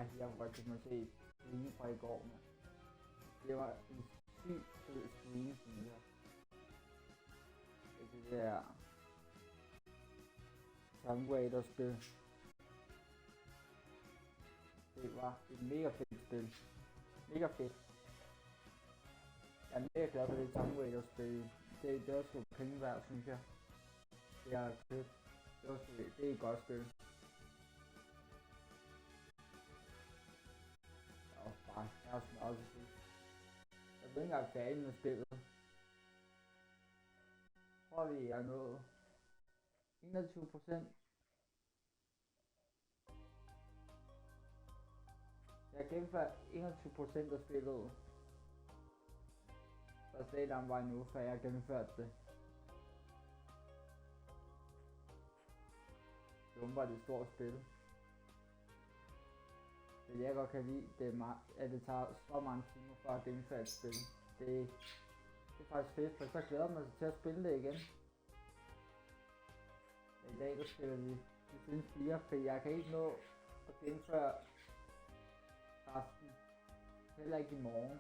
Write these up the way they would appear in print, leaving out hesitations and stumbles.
Ej, jeg må godt kunne se stream fra i går, man. Det var en sygt fed stream, synes jeg. Det der Tomb Raider-spil. Det var et mega fedt spil. Mega fedt. Jeg er mega glad for det Tomb Raider-spil. Det var sgu penge værd, synes jeg. Det er fedt. Det er et godt spil. Jeg har også spillet. Jeg ved ikke engang færdig med spillet. Jeg tror vi er nået 21%. Jeg har gennemført 21% af spillet. Der er stadig lang vej nu, før jeg har gennemført det. Det var et stort spil. Det jeg godt kan lide, det er at det tager så mange timer for at gennemføre et spil. Det er faktisk fedt, for så glæder man sig til at spille det igen. I dag der spiller vi Sims 4, for jeg kan ikke nå at gennemføre resten. Heller ikke i morgen,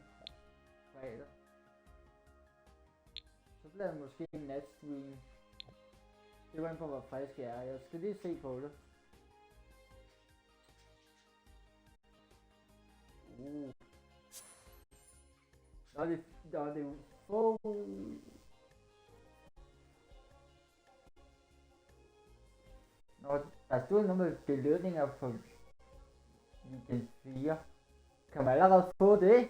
fredag. Så bliver det måske en natstream. Det var ind på, hvor frisk jeg er. Jeg skal lige se på det. Nå, det er få. Nå, der stod noget med belønninger på weekend 4. Kan man allerede få det?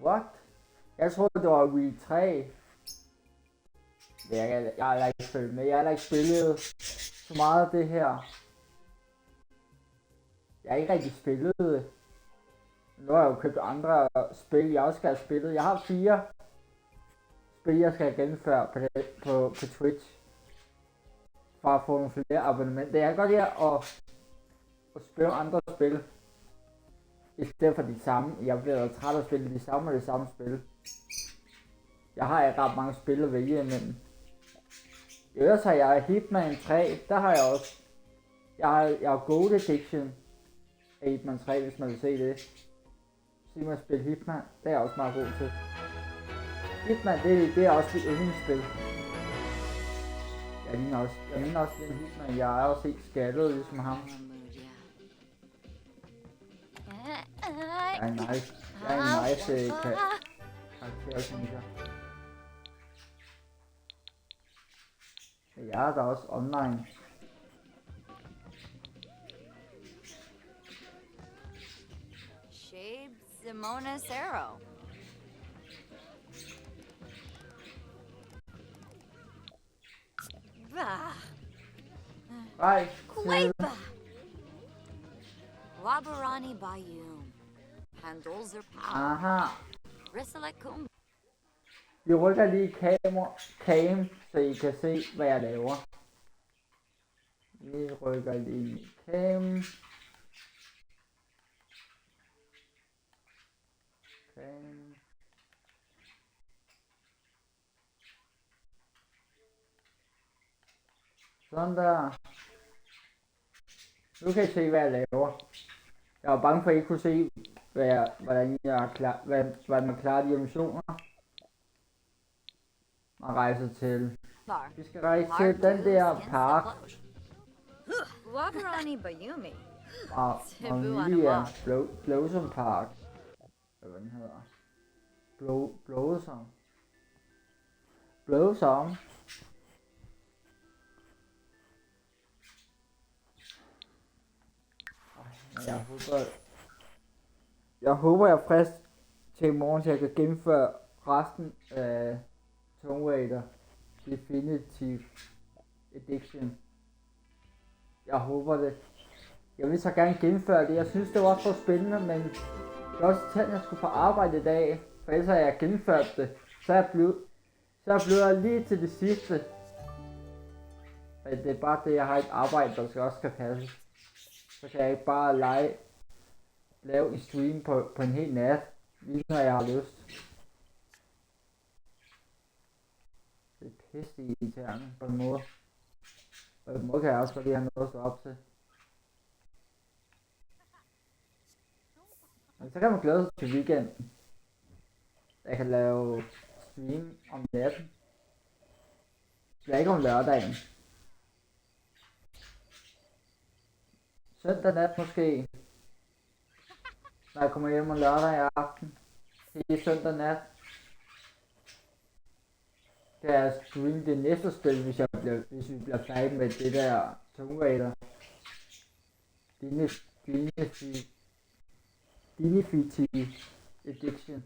What? Jeg troede det var week 3. Jeg har ikke spillet med. Jeg har ikke spillet så meget af det her. Jeg har ikke rigtig spillet det. Nu har jeg jo købt andre spil, jeg også skal have spillet. Jeg har 4 spil, jeg skal gennemføre på Twitch. For at få nogle flere abonnementer. Jeg kan godt lide at spille andre spil. I stedet for de samme. Jeg bliver træt af at spille de samme spil. Jeg har ikke ret mange spil at vælge imellem. Ellers har jeg Hitman 3. Der har jeg også. Jeg har Gold Edition af Hitman 3, hvis man vil se det. Se mig spille Hitman. Det er jeg også meget god til. Hitman, det er også mit yndlingsspil. Jeg ligner også lidt Hitman. Jeg er også helt skaldet ligesom ham. Jeg er en nice karakter, synes jeg. Jeg er der også online. Simona Cerro. Right. Quaiba. Wabarani Bayou. Handles are power. Aha. Risalakum. Vi rykker lige cam, så I kan se, hvad jeg laver. Vi rykker lige cam. Sådan der. Nu kan I se, hvad jeg laver. Jeg var bange for, at I kunne se, hvordan man klarer de missioner. Man rejser til. Vi skal rejse til den der park. Wabarani Bayumi. Og lige er Blossom Park. Hvad den hedder? Blossom. Jeg håber jeg er frisk til i morgen, så jeg kan gennemføre resten af Tomb Raider Definitive Edition. Jeg håber det. Jeg vil så gerne gennemføre det. Jeg synes det var så spændende, men det er også tænkt, at jeg skulle på arbejde i dag. For ellers har jeg gennemført det. Så er jeg blevet lige til det sidste. Men det er bare det, jeg har et arbejde, der også skal passe. Så kan jeg ikke bare lave en stream på en hel nat, lige når jeg har lyst. Det er pisse irriterende på en måde. På en måde kan jeg også godt lige have noget at stå op til. Men så kan man glæde sig til weekenden. Jeg kan lave stream om natten. Det er ikke om lørdagen. Søndag nat måske. Når jeg kommer hjem om lørdag i aften. Hele søndag nat. Kan jeg streame det næste spil, hvis vi bliver færdige med det der Tomb Raider. Divinity Edition.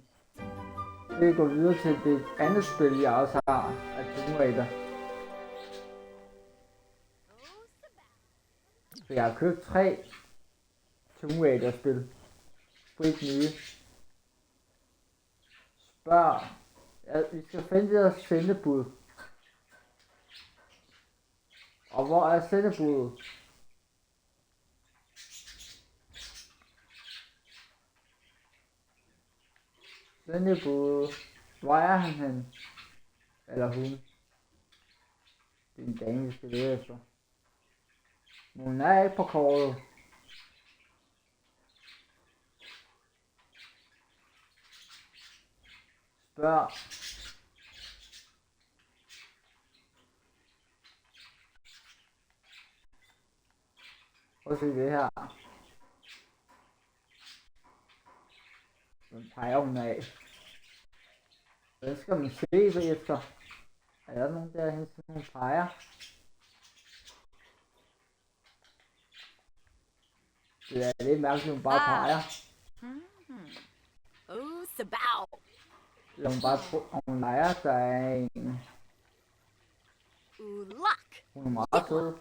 Vi går videre til det andet spil, jeg også har af Tomb Raider. Så jeg har købt 3 Tomb Raider spil. Sprit nye. Spørg. Ja, vi skal finde det der sendebud. Og hvor er sendebuddet? Sendebuddet. Hvor er han hen? Eller hun? Det er en dame, vi skal lede efter. Hun er ikke på kortet. Spørg. Prøv at se det her. Den peger hun af. Hvad skal man se efter? Er der nogen derhen, som hun peger? Det er lidt mærkeligt, hun bare peger. Sabao. Eller hun bare tror, om hun leger, der er en. Ulak. Hun er meget sød.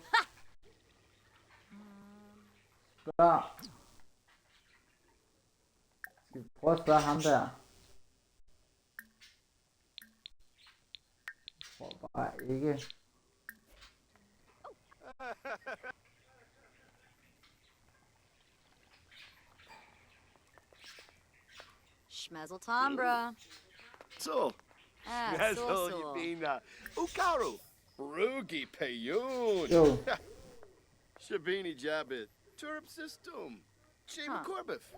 Spørg. Skal vi prøve at spørge ham der? Jeg tror bare ikke. Schmezeltombra. So, Ah, so so. you mean, Ukaru, Rugi Payun, Jo, Shabini Jabit, Turp System, Chima Corbif.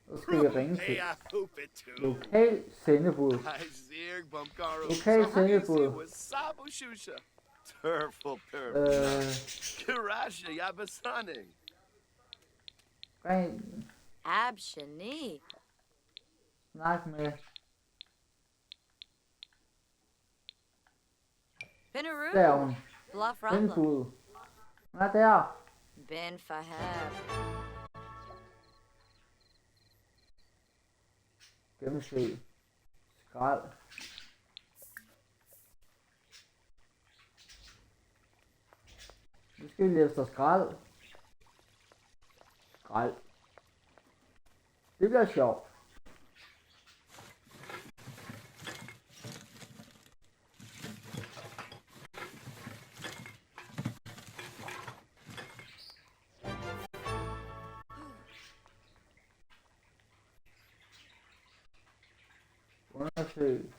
så skal vi ringe Hey, til I hope it too. lokal sendebud. I zig Bumkaru, Okay, sendebud. was Sabu Shusha, Turful Perp, Kirasha Yabasaning. Ring, Abshani. snak med. Pinaroo. Der er hun. Bluff Rumbler. Sendebud. Hun er der. Ben Fahab. Gennemse. Skrald. Nu skal vi lige efter skrald. Skrald. Det bliver sjovt. Undersøg.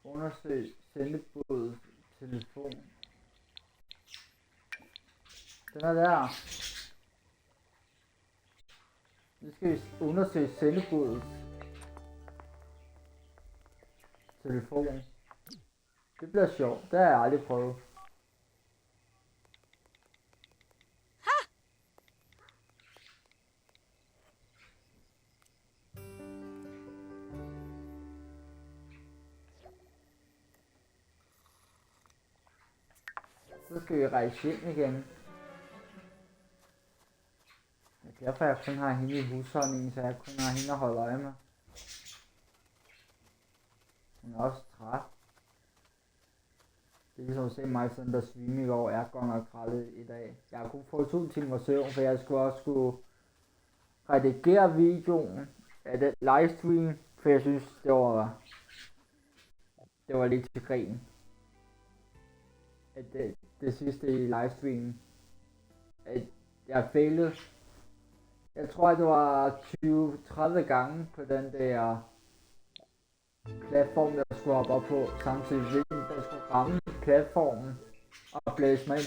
Undersøg sendebudets telefon. Den er der. Nu skal vi undersøge sendebudets telefon. Det bliver sjovt. Det har jeg aldrig prøvet. Så skal vi rejse hjem igen. Det er derfor jeg kun har hende i husholdningen, så jeg kun har hende at holde øje med. Hun er også træt. Det er ligesom at se mig sådan der svime i går. Jeg er godt nok træt i dag. Jeg kunne få 2 timer søvn, for jeg skulle også redigere videoen af den livestream, for jeg synes det var lidt til grin. At det sidste i livestreamen, at jeg failede. Jeg tror at det var 20-30 gange på den der platform, jeg skulle hoppe op på, samtidig hvilken der skulle ramme platformen og blæse mig ind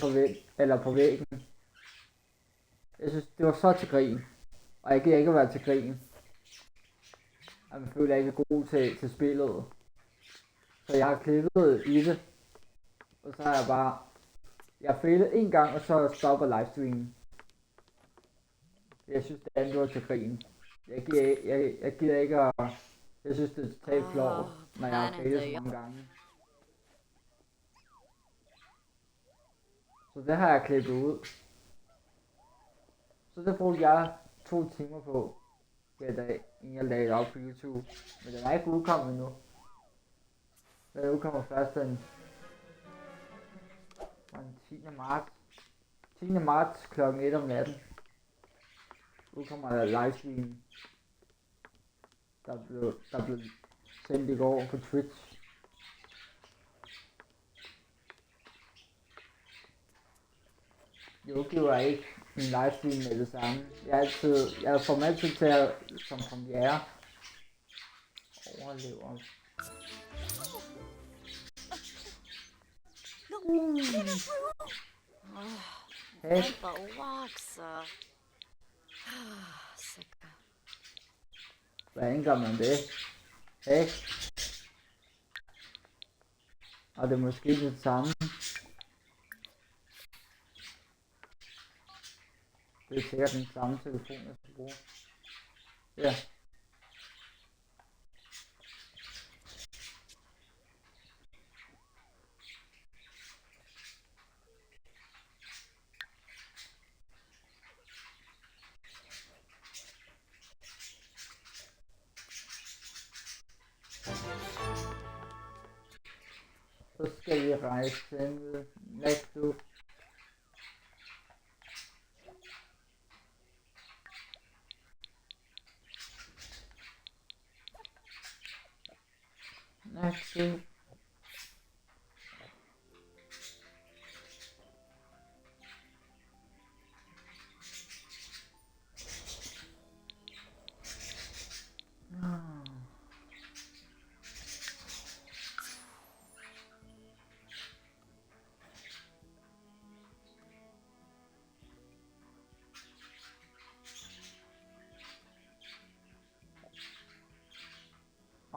på væggen. Jeg synes, det var så til grin. Og jeg gider ikke at være til grin. Og man føler ikke god til spillet. Så jeg har klippet i det. Og så har jeg bare... Jeg failede en gang, og så stopper livestreamen. Jeg synes, det andet var til grin. Jeg gider ikke at... Jeg synes, det er totalt flot, når jeg har failet så mange gange. Så det har jeg klippet ud. Så det brugte jeg 2 timer på i dag, inden jeg lagde det op på YouTube. Men den er ikke udkommet endnu. Den udkommer først den 10. marts. 10. marts kl. 1 om natten. Udkommer der livestream. Der blev sendt i går på Twitch. Jeg udgiver ikke min livestream med det samme. Jeg får mig altid til at som premiere. Overlever. Hey. Hvordan gør man det? Hey. Og det er måske det samme. Det er sikkert den samme telefon, jeg skal bruge. Ja. Så skal vi rejse til Netto. Netto.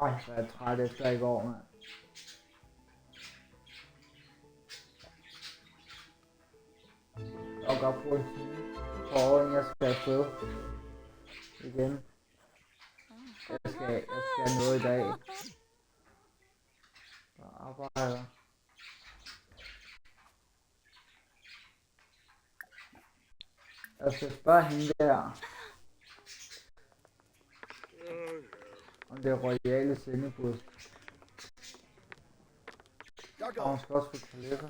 Ej, hvor er jeg træt efter i går, mand. Jeg går på en time, inden jeg skal afsted igen. Jeg skal noget i dag. Jeg arbejder. Jeg skal spørge hende der, om det er royale sendebud. Og hun skal også få toiletter.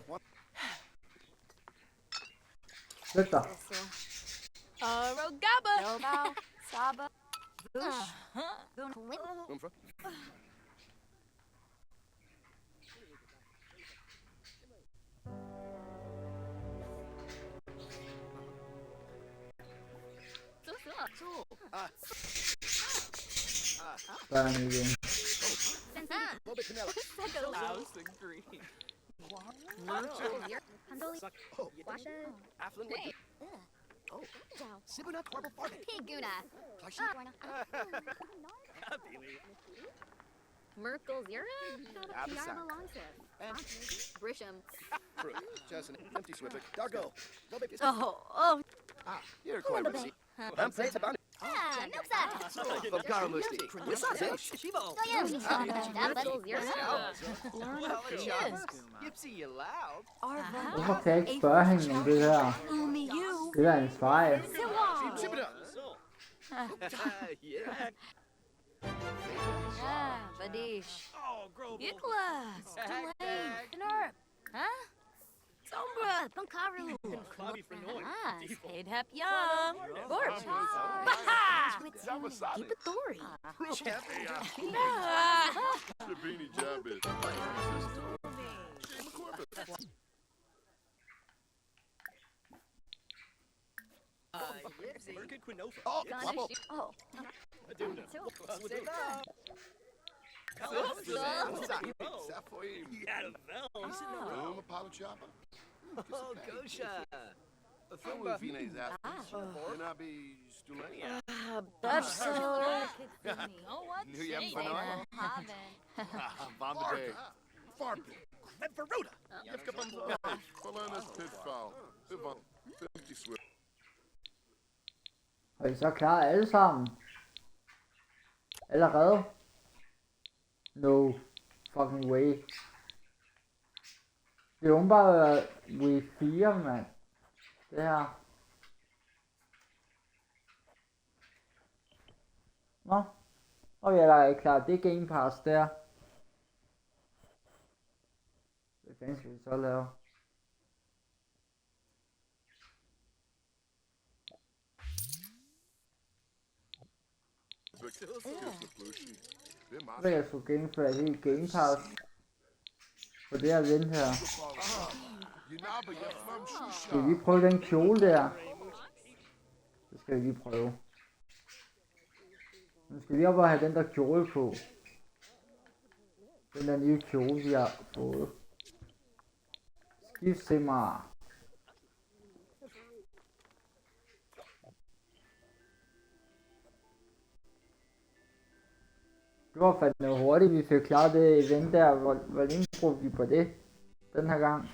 Flyt dig. Rogaba. Robo. Saba. Bush. Børn igen. Merkel Zira? Yarma Longsiv. Grisham. Just an empty swipper. Doggo. Oh. You're quite busy. I'm playing about it. From Karamusti. Shivo. Merkel Zira. Gypsy, you loud. Hvorfor kan jeg ikke spørge hende om det her? Det er en fejl. Chip it up. Yeah. Badish. Oh, grow. Yikla. Stulain. Denarp. Huh? Sombra. Bunkaru. Adhap Yum. Gorp. Gipatori. Shabini Jabit. Oh, Wabble. Oh. Ja, for en. Ja, vel. Kom, Apollo Chopper. Oh, Gosha. Kom ud, fine is aften. Den er be stulet. That's so. Oh, what? Nu er hjemme for noget. Varme dag. Fart. Men for Ruda. Jeg skal på Forlønnes pitfall. Det var 50 swift. Er I så klar alle sammen? Allerede? No fucking way. Det er jo bare Wave 4, mand. Det her. Nå. Og jeg er klar. Det er Game Pass der. Hvad fanden skal vi så lave? Det er meget. Så kan jeg sgu gennemføre hele Game Pass. På det her event her. Skal vi lige prøve den kjole der? Det skal vi lige prøve. Nu skal vi op og have den der kjole på. Den der nye kjole vi har fået. Skift til mig. Det var fandme hurtigt, vi fik klaret det event der. Hvor længe brugte vi på det? Den her gang.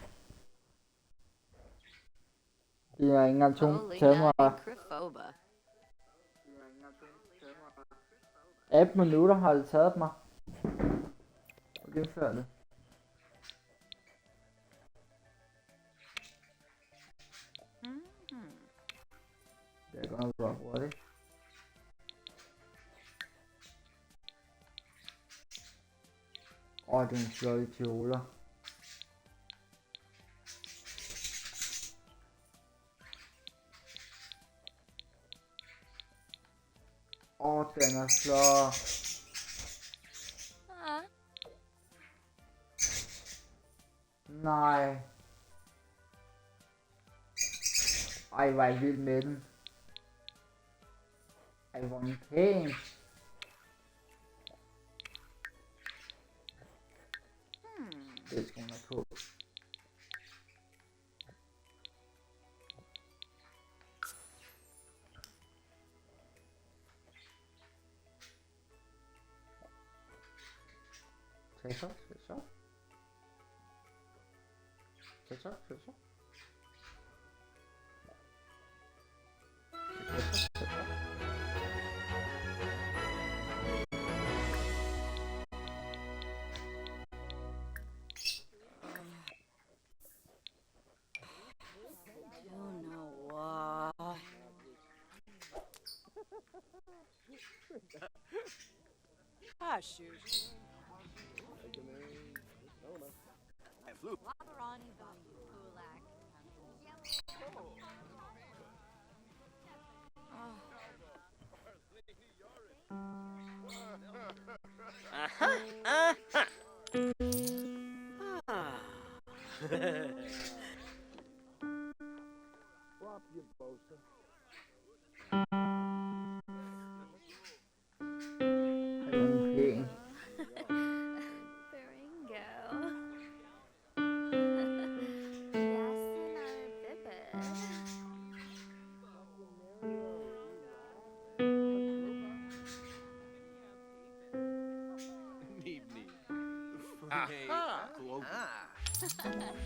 Det er ikke engang taget mig. 18 minutter har det taget mig. Og gennemføre det. Det er godt nok bare hurtigt. Det er en flotte kjoler. Den er flot. Nej. Ej, hvor er jeg vild med den. Ej, hvor er den pæn. Det skal hun have på. Så. Shoot. Wabarani Bayou, Kulak.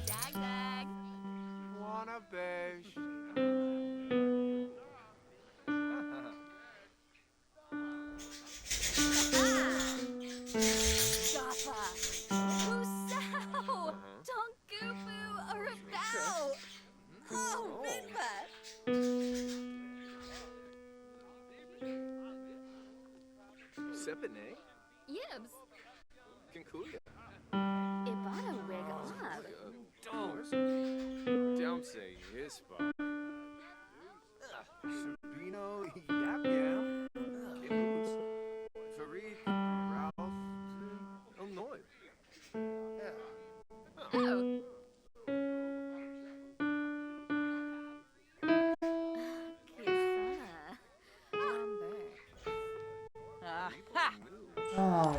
Dag. Wanna beige. Jaffa. Musau. Tonkubu Arabao. Oh, Minva. Sepine. Yibs. Kinkuya. Ibada wig up. Don't say his fault. Sabino, Yap Yam, Kibbutz, Farid, Ralph, Illinois. Oh.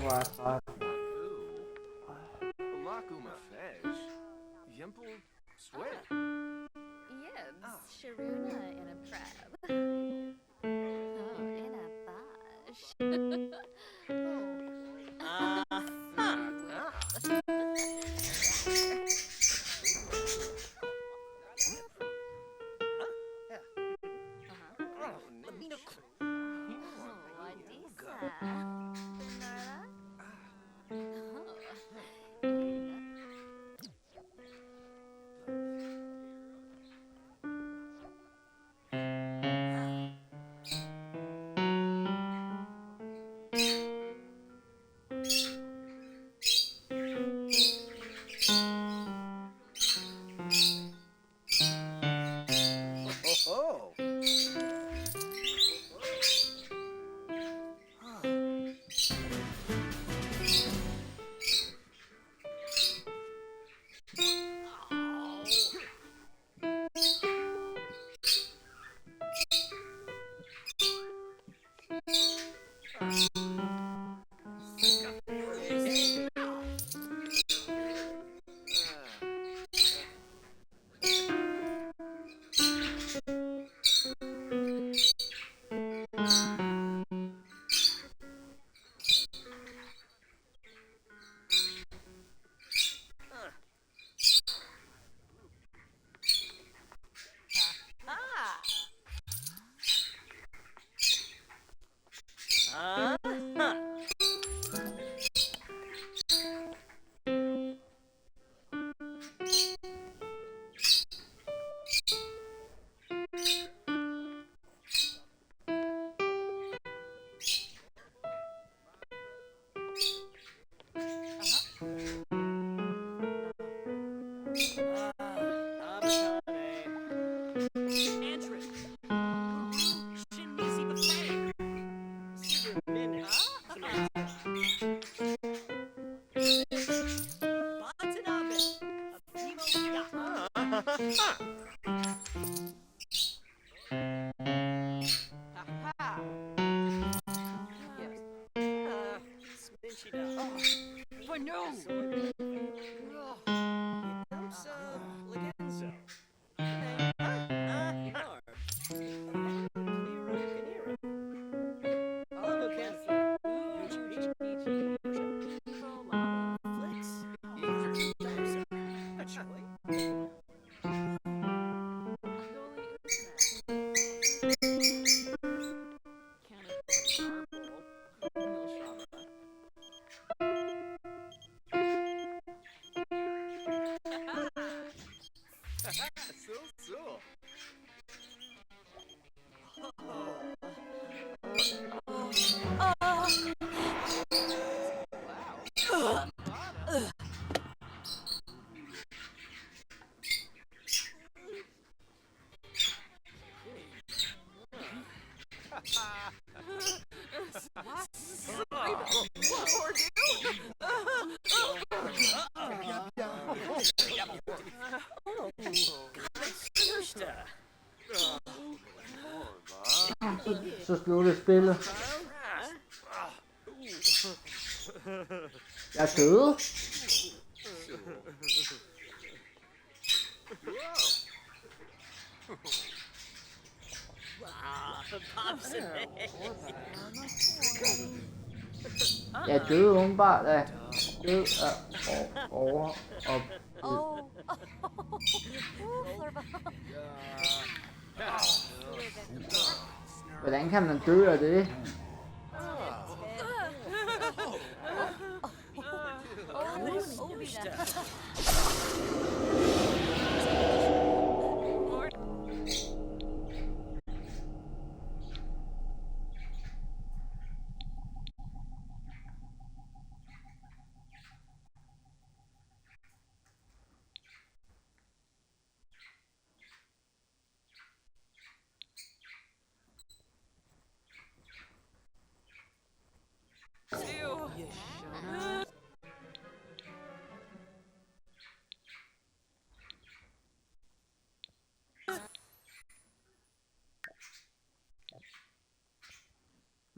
Hvor er det godt. Makuma Fesh. Yimple Sweat. Yibs, Sharuna, and a Prab. Oh, and a Bosh. Oh. Så slutter spillet. Jeg er døde. Jeg er død umiddelbart af død af over og hvordan kan man dø af det?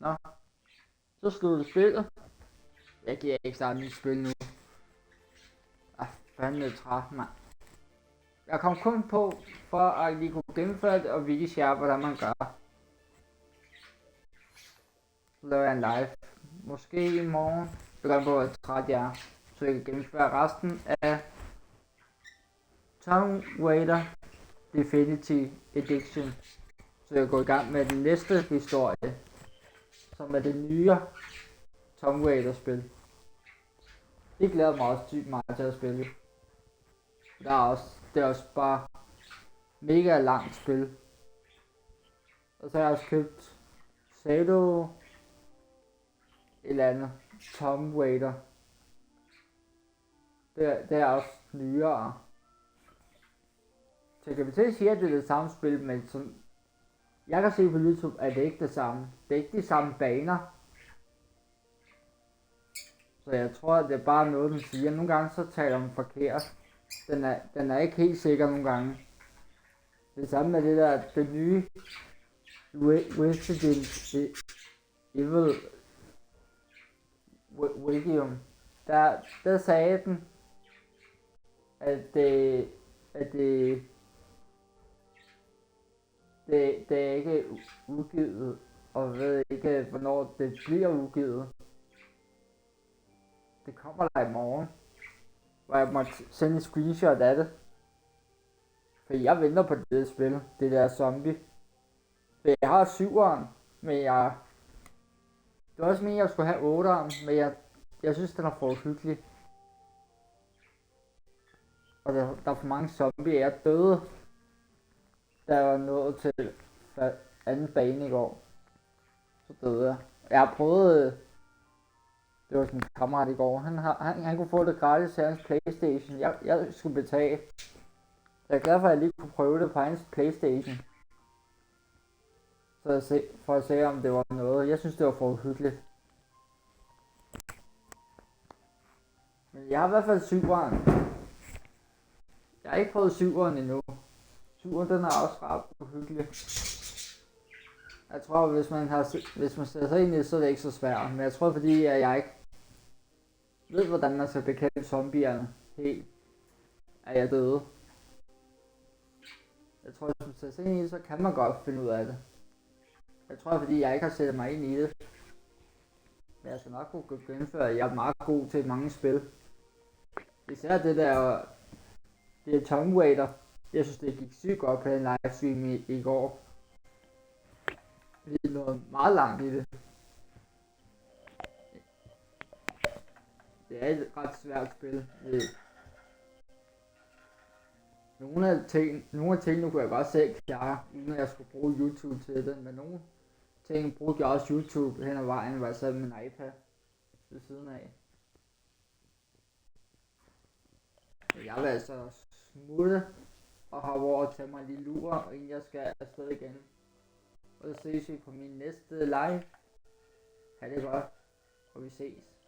Nå, så slutter spillet. Jeg giver ikke starte nyt spil nu. fandme træt, mand. Jeg kom kun på, for at lige kunne gennemføre det og vise jer, hvordan man gør. Så laver jeg en live. Måske i morgen. Jeg kan på, hvor træt jeg er. Så jeg kan gennemføre resten af Tomb Raider Definitive Edition. Så jeg går i gang med den næste historie, som er det nye Tomb Raider spil. Det glæder mig også sygt meget til at spille. Det er også bare mega langt spil. Og så har jeg også købt Shadow et eller andet Tomb Raider. Det er også nyere. Så jeg kan betale sige, at det er det samme spil, men som jeg kan se på YouTube, at det ikke det samme. Det er ikke de samme baner. Så jeg tror, at det er bare noget, den siger. Nogle gange så taler den forkert. Den er ikke helt sikker nogle gange. Det samme med det der, det nye Resident Evil William. Der sagde den, at det er ikke udgivet, og ved ikke, hvornår det bliver udgivet. Det kommer der i morgen, hvor jeg måtte sende en screenshot af det. For jeg venter på det spil, det der zombie. For jeg har 7'eren, men det var også meningen, at jeg skulle have 8'eren, men jeg synes, den er for hyggelig. Og der er for mange zombier, jeg er døde, da jeg var nået til anden bane i går. Så døde jeg. Jeg har prøvet, det var sådan en kammerat i går, han kunne få det gratis til hans Playstation. Jeg skulle betale. Så jeg er glad for, at jeg lige kunne prøve det på hans Playstation. For at se, om det var noget. Jeg synes, det var for hyggeligt. Men jeg har i hvert fald 7'eren. Jeg har ikke prøvet 7'eren endnu. 7'eren, den er også ret uhyggelig. Jeg tror, hvis man sætter sig ind i det, så er det ikke så svært. Men jeg tror, fordi jeg ikke ved, hvordan man skal bekæmpe zombierne helt, at jeg døde. Jeg tror, hvis man sætter sig ind i det, så kan man godt finde ud af det. Jeg tror, fordi jeg ikke har sættet mig ind i det. Men jeg skal nok kunne gennemføre, jeg er meget god til mange spil. Især det der, det er Tomb Raider. Jeg synes, det gik sygt godt på den livestream i går. Vi nåede meget langt i det. Det er et ret svært spil. Nogle af tingene kunne jeg godt selv klare, uden at jeg skulle bruge YouTube til det. Men nogle ting brugte jeg også YouTube hen ad vejen, hvor jeg sad med min iPad ved siden af. Jeg vil altså smutte og hoppe over og tage mig en lille lur, inden jeg skal afsted igen. Og så ses vi på min næste live. Ha' det godt, og vi ses.